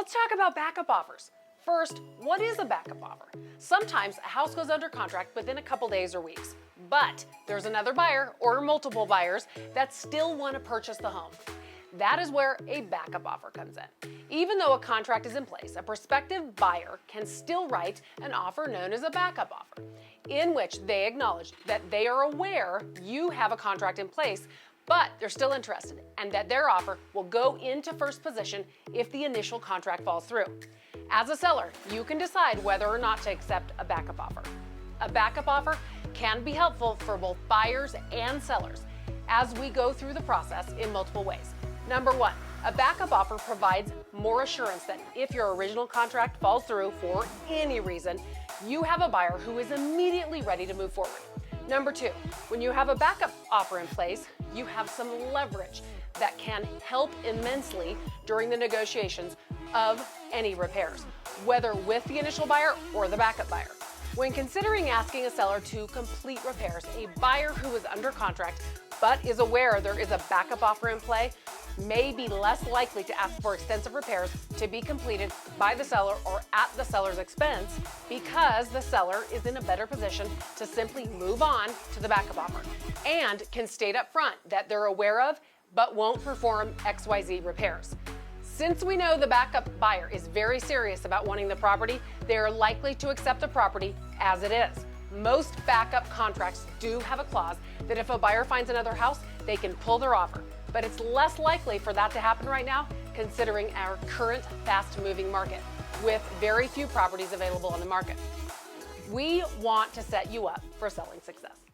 Let's talk about backup offers. First, what is a backup offer? Sometimes a house goes under contract within a couple days or weeks, but there's another buyer or multiple buyers that still want to purchase the home. That is where a backup offer comes in. Even though a contract is in place, a prospective buyer can still write an offer known as a backup offer, in which they acknowledge that they are aware you have a contract in place, but they're still interested, and that their offer will go into first position if the initial contract falls through. As a seller, you can decide whether or not to accept a backup offer. A backup offer can be helpful for both buyers and sellers as we go through the process in multiple ways. Number one, a backup offer provides more assurance that if your original contract falls through for any reason, you have a buyer who is immediately ready to move forward. Number two, when you have a backup offer in place, you have some leverage that can help immensely during the negotiations of any repairs, whether with the initial buyer or the backup buyer. When considering asking a seller to complete repairs, a buyer who is under contract but is aware there is a backup offer in play may be less likely to ask for extensive repairs to be completed by the seller or at the seller's expense, because the seller is in a better position to simply move on to the backup offer and can state up front that they're aware of but won't perform XYZ repairs. Since we know the backup buyer is very serious about wanting the property, they are likely to accept the property as it is. Most backup contracts do have a clause that if a buyer finds another house, they can pull their offer. But it's less likely for that to happen right now, considering our current fast-moving market, with very few properties available on the market. We want to set you up for selling success.